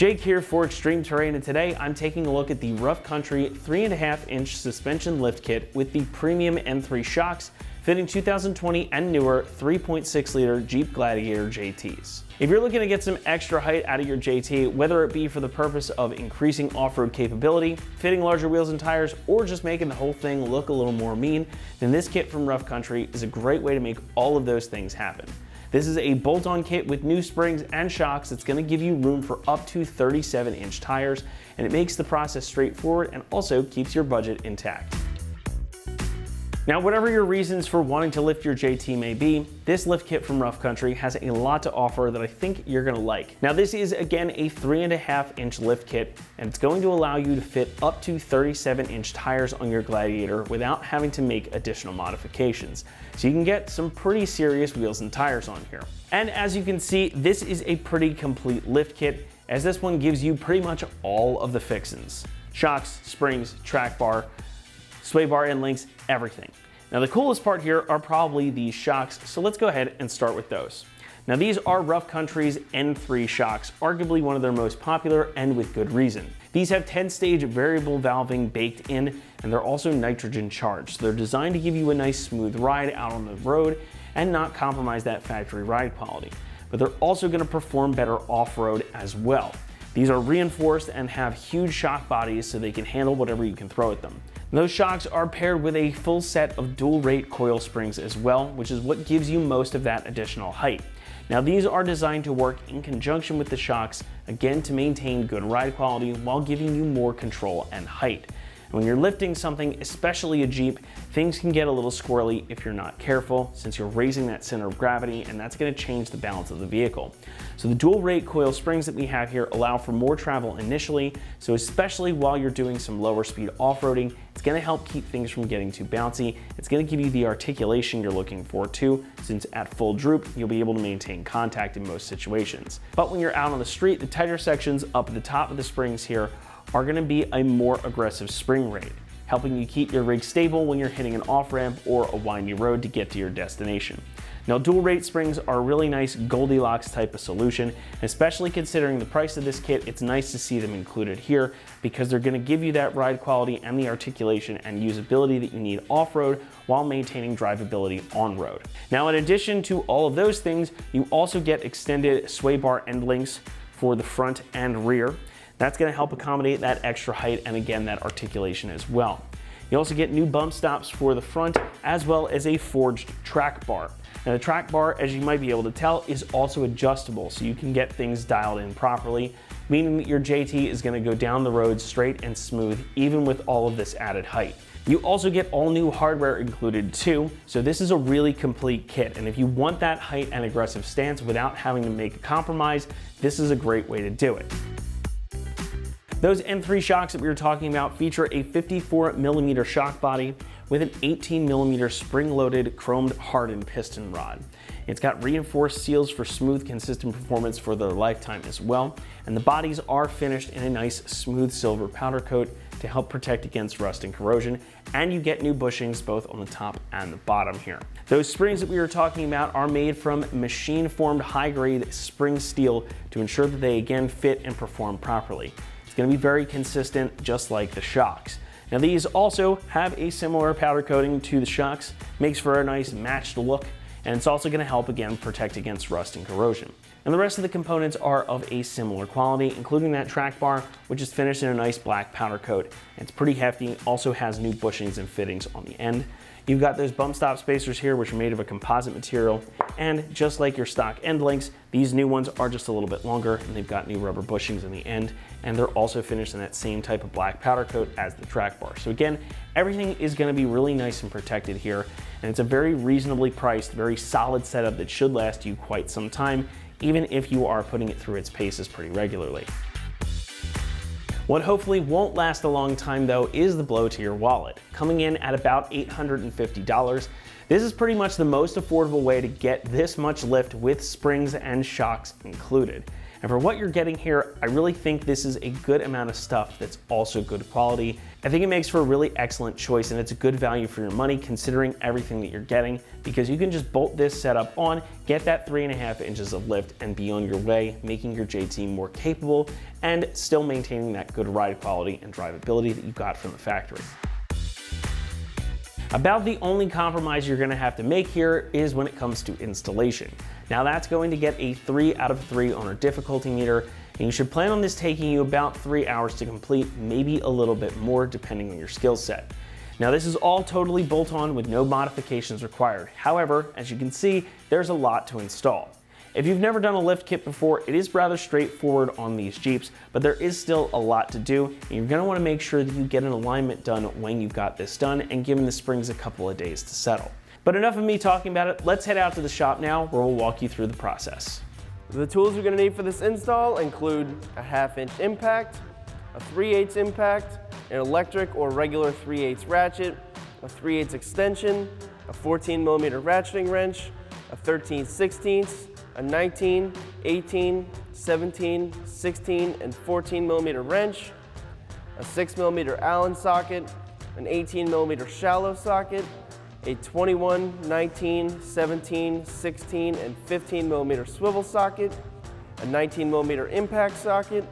Jake here for Extreme Terrain, and today I'm taking a look at the Rough Country 3.5-inch suspension lift kit with the premium M3 shocks fitting 2020 and newer 3.6-liter Jeep Gladiator JTs. If you're looking to get some extra height out of your JT, whether it be for the purpose of increasing off-road capability, fitting larger wheels and tires, or just making the whole thing look a little more mean, then this kit from Rough Country is a great way to make all of those things happen. This is a bolt-on kit with new springs and shocks that's going to give you room for up to 37-inch tires, and it makes the process straightforward and also keeps your budget intact. Now, whatever your reasons for wanting to lift your JT may be, this lift kit from Rough Country has a lot to offer that I think you're gonna like. Now, this is again a 3.5-inch lift kit, and it's going to allow you to fit up to 37-inch tires on your Gladiator without having to make additional modifications. So you can get some pretty serious wheels and tires on here. And as you can see, this is a pretty complete lift kit, as this one gives you pretty much all of the fixins: shocks, springs, track bar, sway bar end links, everything. Now, the coolest part here are probably these shocks, so let's go ahead and start with those. Now, these are Rough Country's N3 shocks, arguably one of their most popular, and with good reason. These have 10-stage variable valving baked in, and they're also nitrogen charged. So they're designed to give you a nice smooth ride out on the road and not compromise that factory ride quality. But they're also going to perform better off-road as well. These are reinforced and have huge shock bodies so they can handle whatever you can throw at them. Those shocks are paired with a full set of dual rate coil springs as well, which is what gives you most of that additional height. Now, these are designed to work in conjunction with the shocks, again to maintain good ride quality while giving you more control and height. When you're lifting something, especially a Jeep, things can get a little squirrely if you're not careful, since you're raising that center of gravity, and that's going to change the balance of the vehicle. So the dual rate coil springs that we have here allow for more travel initially, so especially while you're doing some lower speed off-roading, it's going to help keep things from getting too bouncy. It's going to give you the articulation you're looking for too, since at full droop, you'll be able to maintain contact in most situations. But when you're out on the street, the tighter sections up at the top of the springs here are going to be a more aggressive spring rate, helping you keep your rig stable when you're hitting an off-ramp or a windy road to get to your destination. Now, dual rate springs are a really nice Goldilocks type of solution, especially considering the price of this kit. It's nice to see them included here because they're going to give you that ride quality and the articulation and usability that you need off-road while maintaining drivability on-road. Now, in addition to all of those things, you also get extended sway bar end links for the front and rear. That's going to help accommodate that extra height and again that articulation as well. You also get new bump stops for the front as well as a forged track bar. Now, the track bar, as you might be able to tell, is also adjustable so you can get things dialed in properly, meaning that your JT is going to go down the road straight and smooth even with all of this added height. You also get all new hardware included too, so this is a really complete kit, and if you want that height and aggressive stance without having to make a compromise, this is a great way to do it. Those M3 shocks that we were talking about feature a 54mm shock body with an 18mm spring-loaded chromed hardened piston rod. It's got reinforced seals for smooth, consistent performance for their lifetime as well, and the bodies are finished in a nice smooth silver powder coat to help protect against rust and corrosion, and you get new bushings both on the top and the bottom here. Those springs that we were talking about are made from machine-formed high-grade spring steel to ensure that they again fit and perform properly. It's going to be very consistent, just like the shocks. Now, these also have a similar powder coating to the shocks, makes for a nice matched look, and it's also going to help again protect against rust and corrosion. And the rest of the components are of a similar quality, including that track bar, which is finished in a nice black powder coat. It's pretty hefty, also has new bushings and fittings on the end. You've got those bump stop spacers here, which are made of a composite material, and just like your stock end links, these new ones are just a little bit longer, and they've got new rubber bushings in the end, and they're also finished in that same type of black powder coat as the track bar. So again, everything is going to be really nice and protected here, and it's a very reasonably priced, very solid setup that should last you quite some time, even if you are putting it through its paces pretty regularly. What hopefully won't last a long time though is the blow to your wallet, coming in at about $850. This is pretty much the most affordable way to get this much lift with springs and shocks included. And for what you're getting here, I really think this is a good amount of stuff that's also good quality. I think it makes for a really excellent choice, and it's a good value for your money considering everything that you're getting, because you can just bolt this setup on, get that 3.5 inches of lift, and be on your way, making your JT more capable and still maintaining that good ride quality and drivability that you got from the factory. About the only compromise you're gonna have to make here is when it comes to installation. Now that's going to get a 3 out of 3 on our difficulty meter, and you should plan on this taking you about 3 hours to complete, maybe a little bit more depending on your skill set. Now this is all totally bolt-on with no modifications required. However, as you can see, there's a lot to install. If you've never done a lift kit before, it is rather straightforward on these Jeeps, but there is still a lot to do, and you're gonna wanna make sure that you get an alignment done when you've got this done and giving the springs a couple of days to settle. But enough of me talking about it, let's head out to the shop now where we'll walk you through the process. The tools you're gonna need for this install include a 1/2 inch impact, a 3/8 impact, an electric or regular 3/8 ratchet, a 3/8 extension, a 14mm ratcheting wrench, a 13/16, a 19, 18, 17, 16, and 14mm wrench, a 6mm Allen socket, an 18mm shallow socket, a 21, 19, 17, 16, and 15mm swivel socket, a 19mm impact socket,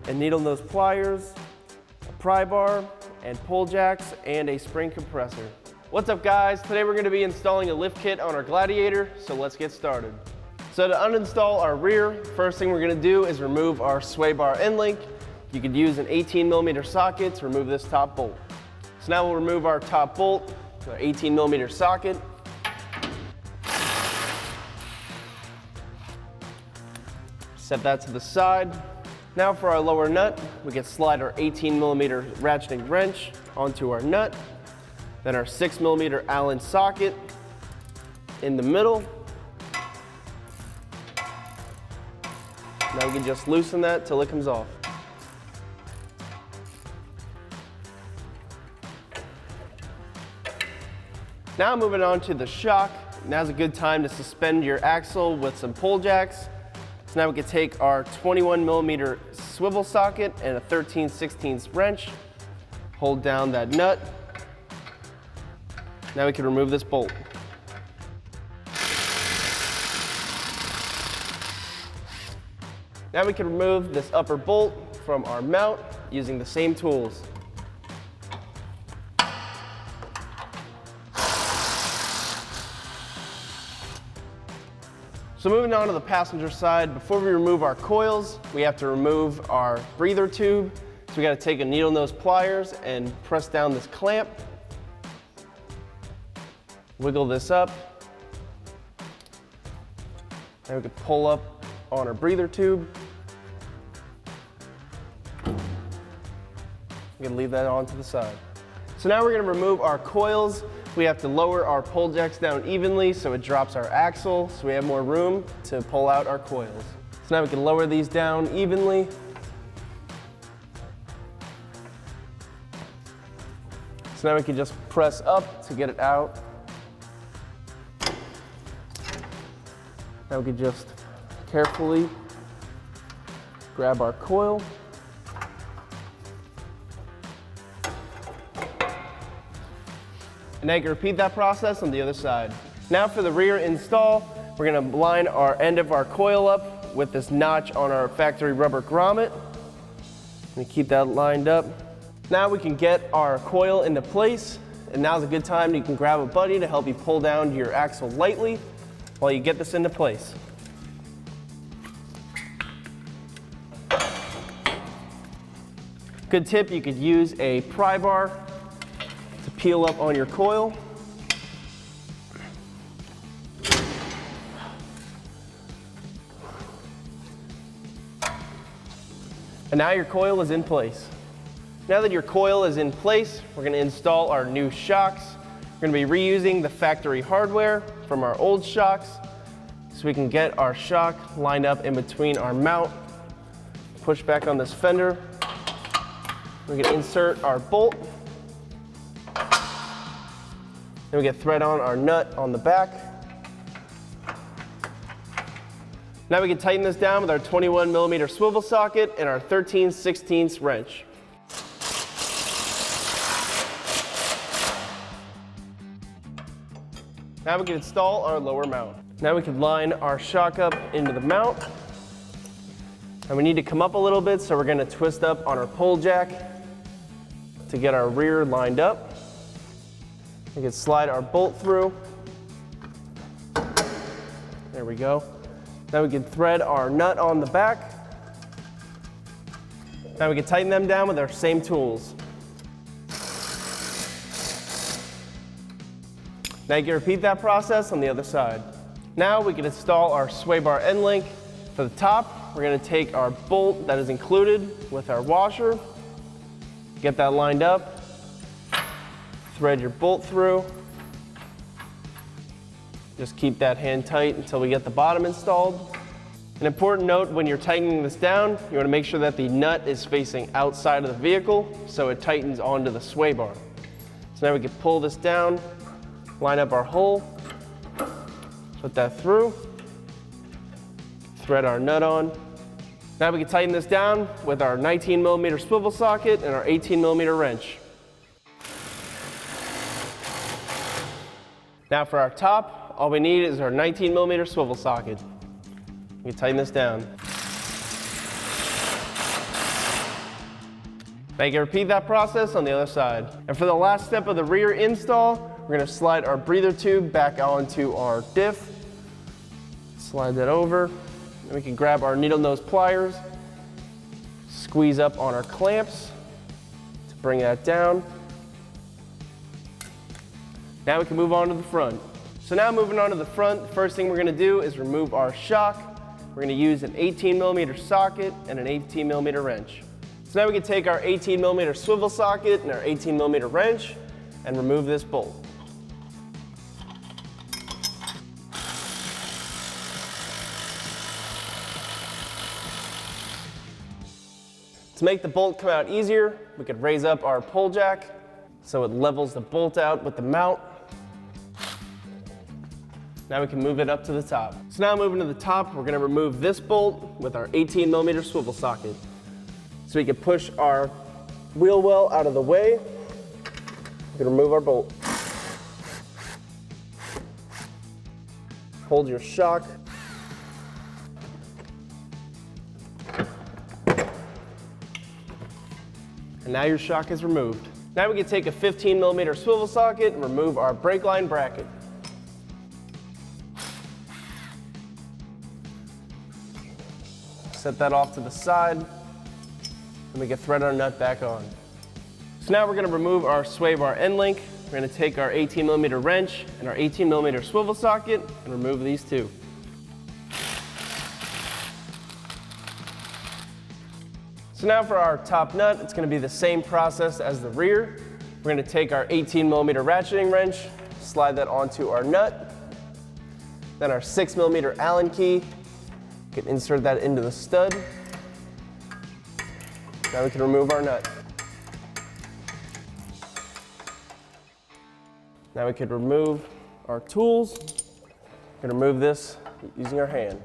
and needle nose pliers, a pry bar, and pull jacks, and a spring compressor. What's up guys? Today we're going to be installing a lift kit on our Gladiator, so let's get started. So to uninstall our rear, first thing we're going to do is remove our sway bar end link. You could use an 18mm socket to remove this top bolt. So now we'll remove our top bolt to our 18mm socket. Set that to the side. Now for our lower nut, we can slide our 18mm ratcheting wrench onto our nut, then our 6mm Allen socket in the middle. Now we can just loosen that till it comes off. Now moving on to the shock. Now's a good time to suspend your axle with some pull jacks. So now we can take our 21mm swivel socket and a 13/16 wrench, hold down that nut. Now we can remove this bolt. Now we can remove this upper bolt from our mount using the same tools. So moving on to the passenger side, before we remove our coils, we have to remove our breather tube. So we got to take a needle nose pliers and press down this clamp. Wiggle this up. Now we can pull up on our breather tube. We can leave that on to the side. So now we're going to remove our coils. We have to lower our pull jacks down evenly so it drops our axle, so we have more room to pull out our coils. So now we can lower these down evenly. So now we can just press up to get it out. Now we can just carefully grab our coil. And now you can repeat that process on the other side. Now for the rear install, we're going to line our end of our coil up with this notch on our factory rubber grommet. And keep that lined up. Now we can get our coil into place, and now's a good time you can grab a buddy to help you pull down your axle lightly while you get this into place. Good tip, you could use a pry bar to peel up on your coil. And now your coil is in place. Now that your coil is in place, we're going to install our new shocks. We're going to be reusing the factory hardware from our old shocks so we can get our shock lined up in between our mount. Push back on this fender. We can insert our bolt. Then we get thread on our nut on the back. Now we can tighten this down with our 21mm swivel socket and our 13/16 wrench. Now we can install our lower mount. Now we can line our shock up into the mount. And we need to come up a little bit, so we're going to twist up on our pole jack to get our rear lined up. We can slide our bolt through. There we go. Now we can thread our nut on the back. Now we can tighten them down with our same tools. Now you can repeat that process on the other side. Now we can install our sway bar end link. For the top, we're going to take our bolt that is included with our washer, get that lined up, thread your bolt through. Just keep that hand tight until we get the bottom installed. An important note when you're tightening this down, you want to make sure that the nut is facing outside of the vehicle so it tightens onto the sway bar. So now we can pull this down, line up our hole, put that through, thread our nut on. Now we can tighten this down with our 19mm swivel socket and our 18mm wrench. Now for our top, all we need is our 19mm swivel socket. We can tighten this down. Now you can repeat that process on the other side. And for the last step of the rear install, we're going to slide our breather tube back onto our diff. Slide that over. And we can grab our needle nose pliers, squeeze up on our clamps to bring that down. Now we can move on to the front. So now moving on to the front, the first thing we're going to do is remove our shock. We're going to use an 18mm socket and an 18mm wrench. So now we can take our 18mm swivel socket and our 18mm wrench and remove this bolt. To make the bolt come out easier, we could raise up our pole jack so it levels the bolt out with the mount. Now we can move it up to the top. So now moving to the top, we're going to remove this bolt with our 18mm swivel socket. So we can push our wheel well out of the way. We can remove our bolt. Hold your shock. And now your shock is removed. Now we can take a 15mm swivel socket and remove our brake line bracket. Set that off to the side, and we can thread our nut back on. So now we're going to remove our sway bar end link. We're going to take our 18mm wrench and our 18mm swivel socket and remove these two. So now for our top nut, it's going to be the same process as the rear. We're going to take our 18mm ratcheting wrench, slide that onto our nut, then our 6mm Allen key. We can insert that into the stud. Now we can remove our nut. Now we can remove our tools. We can remove this using our hand.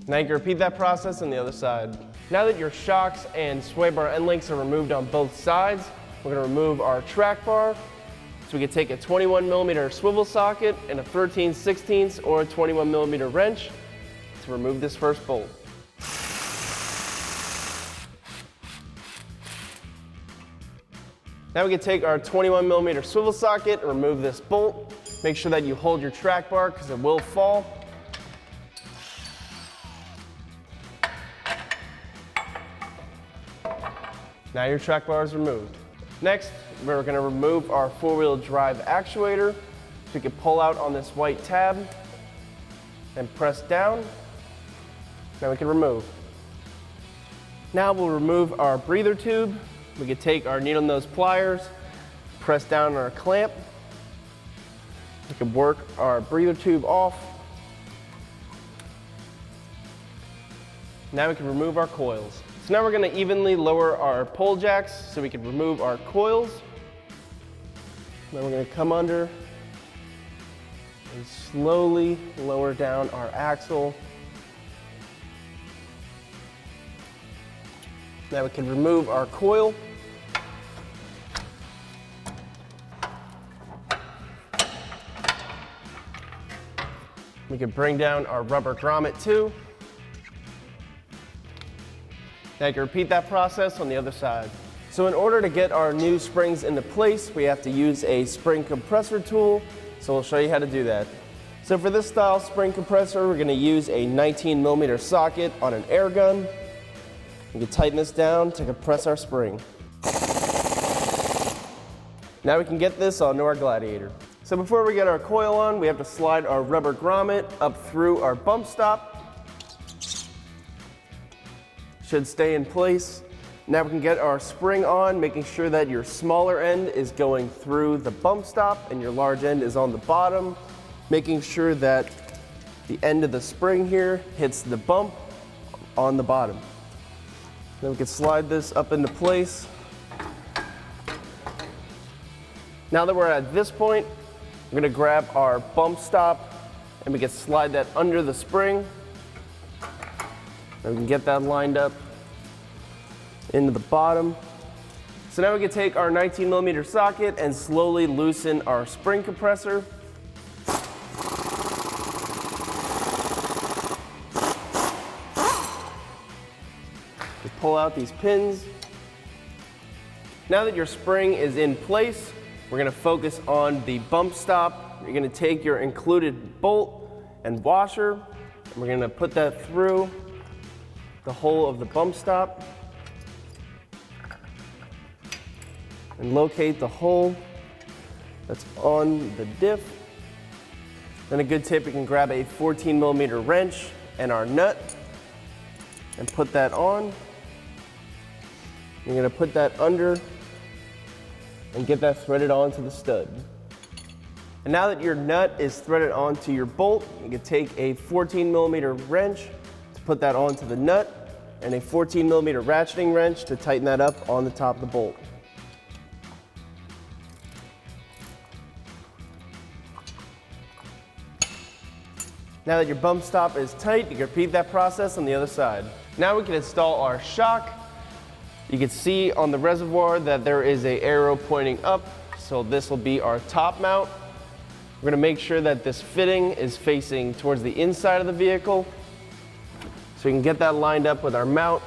Now you can repeat that process on the other side. Now that your shocks and sway bar end links are removed on both sides, we're going to remove our track bar. So we can take a 21mm swivel socket and a 13/16 or a 21mm wrench to remove this first bolt. Now we can take our 21mm swivel socket and remove this bolt. Make sure that you hold your track bar because it will fall. Now your track bar is removed. Next, we're going to remove our four-wheel drive actuator. So we can pull out on this white tab and press down. Now we can remove. Now we'll remove our breather tube. We can take our needle nose pliers, press down on our clamp. We can work our breather tube off. Now we can remove our coils. So now we're going to evenly lower our pole jacks so we can remove our coils. Then we're going to come under and slowly lower down our axle. Now we can remove our coil. We can bring down our rubber grommet too. Now you can repeat that process on the other side. So in order to get our new springs into place, we have to use a spring compressor tool. So we'll show you how to do that. So for this style spring compressor, we're going to use a 19mm socket on an air gun. We can tighten this down to compress our spring. Now we can get this onto our Gladiator. So before we get our coil on, we have to slide our rubber grommet up through our bump stop. Should stay in place. Now we can get our spring on, making sure that your smaller end is going through the bump stop and your large end is on the bottom, making sure that the end of the spring here hits the bump on the bottom. Then we can slide this up into place. Now that we're at this point, we're going to grab our bump stop and we can slide that under the spring. And we can get that lined up into the bottom. So now we can take our 19mm socket and slowly loosen our spring compressor. Just pull out these pins. Now that your spring is in place, we're going to focus on the bump stop. You're going to take your included bolt and washer, and we're going to put that through the hole of the bump stop and locate the hole that's on the diff. Then a good tip, you can grab a 14mm wrench and our nut and put that on. You're going to put that under and get that threaded onto the stud. And now that your nut is threaded onto your bolt, you can take a 14mm wrench to put that onto the nut and a 14mm ratcheting wrench to tighten that up on the top of the bolt. Now that your bump stop is tight, you can repeat that process on the other side. Now we can install our shock. You can see on the reservoir that there is an arrow pointing up, so this will be our top mount. We're going to make sure that this fitting is facing towards the inside of the vehicle, so we can get that lined up with our mount.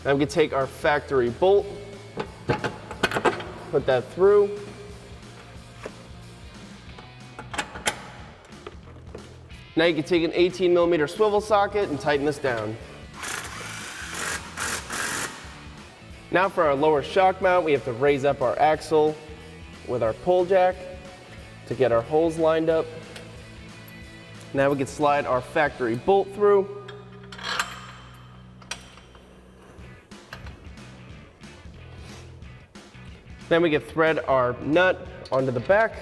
Now we can take our factory bolt, put that through. Now you can take an 18mm swivel socket and tighten this down. Now for our lower shock mount, we have to raise up our axle with our pull jack to get our holes lined up. Now we can slide our factory bolt through. Then we can thread our nut onto the back.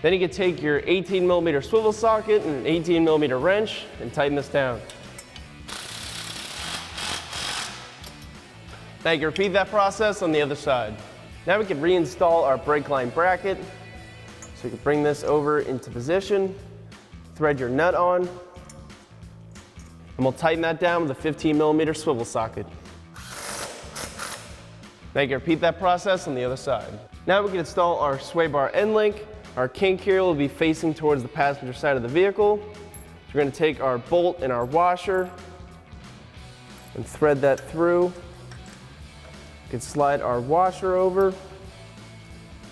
Then you can take your 18mm swivel socket and an 18mm wrench and tighten this down. Now you can repeat that process on the other side. Now we can reinstall our brake line bracket. So you can bring this over into position, thread your nut on, and we'll tighten that down with a 15mm swivel socket. Now you can repeat that process on the other side. Now we can install our sway bar end link. Our kink here will be facing towards the passenger side of the vehicle. So we're going to take our bolt and our washer and thread that through. We can slide our washer over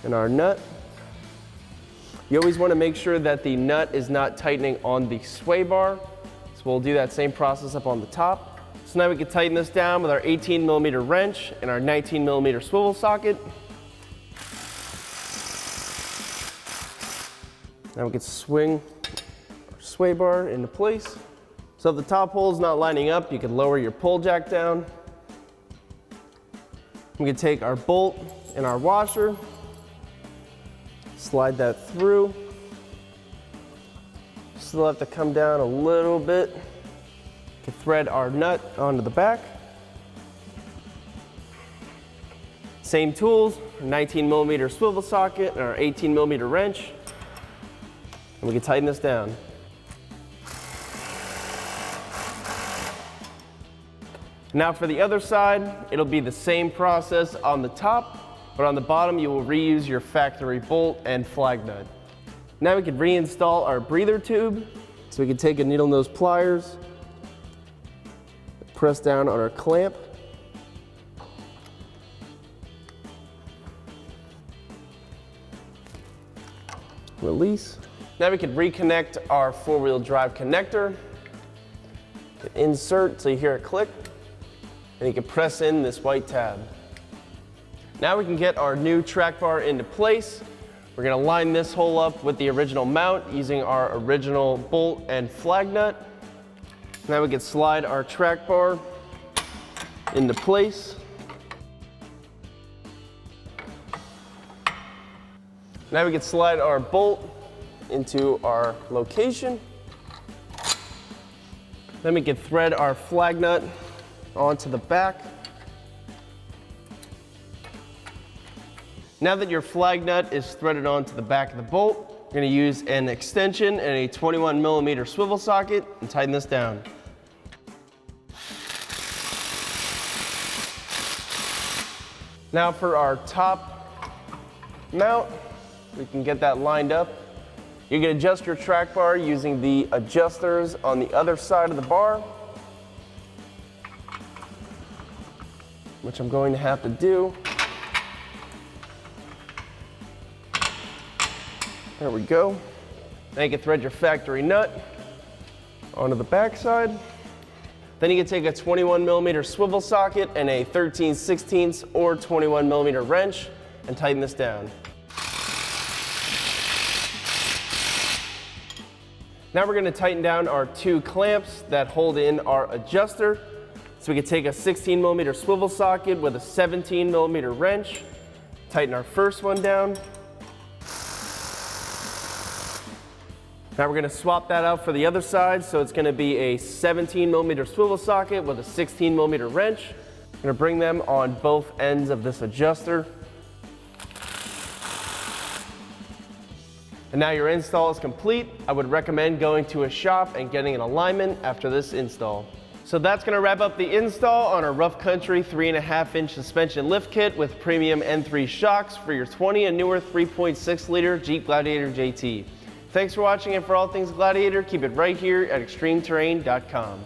and our nut. You always want to make sure that the nut is not tightening on the sway bar. So we'll do that same process up on the top. So now we can tighten this down with our 18mm wrench and our 19mm swivel socket. Now we can swing our sway bar into place. So if the top hole is not lining up, you can lower your pull jack down. We can take our bolt and our washer, slide that through. Still have to come down a little bit. We can thread our nut onto the back. Same tools, our 19mm swivel socket and our 18mm wrench. And we can tighten this down. Now for the other side, it'll be the same process on the top, but on the bottom you will reuse your factory bolt and flag nut. Now we can reinstall our breather tube. So we can take a needle nose pliers, press down on our clamp, release. Now we can reconnect our four-wheel drive connector. Insert so you hear it click, and you can press in this white tab. Now we can get our new track bar into place. We're going to line this hole up with the original mount using our original bolt and flag nut. Now we can slide our track bar into place. Now we can slide our bolt into our location. Then we can thread our flag nut onto the back. Now that your flag nut is threaded onto the back of the bolt, you're going to use an extension and a 21mm swivel socket and tighten this down. Now for our top mount, we can get that lined up. You can adjust your track bar using the adjusters on the other side of the bar, which I'm going to have to do. There we go. Now you can thread your factory nut onto the back side. Then you can take a 21mm swivel socket and a 13/16 or 21mm wrench and tighten this down. Now we're going to tighten down our two clamps that hold in our adjuster. So we can take a 16mm swivel socket with a 17mm wrench, tighten our first one down. Now we're going to swap that out for the other side, so it's going to be a 17mm swivel socket with a 16mm wrench. I'm going to bring them on both ends of this adjuster. And now your install is complete. I would recommend going to a shop and getting an alignment after this install. So that's going to wrap up the install on our Rough Country 3.5-inch suspension lift kit with premium N3 shocks for your 20 and newer 3.6 liter Jeep Gladiator JT. Thanks for watching, and for all things Gladiator, keep it right here at extremeterrain.com.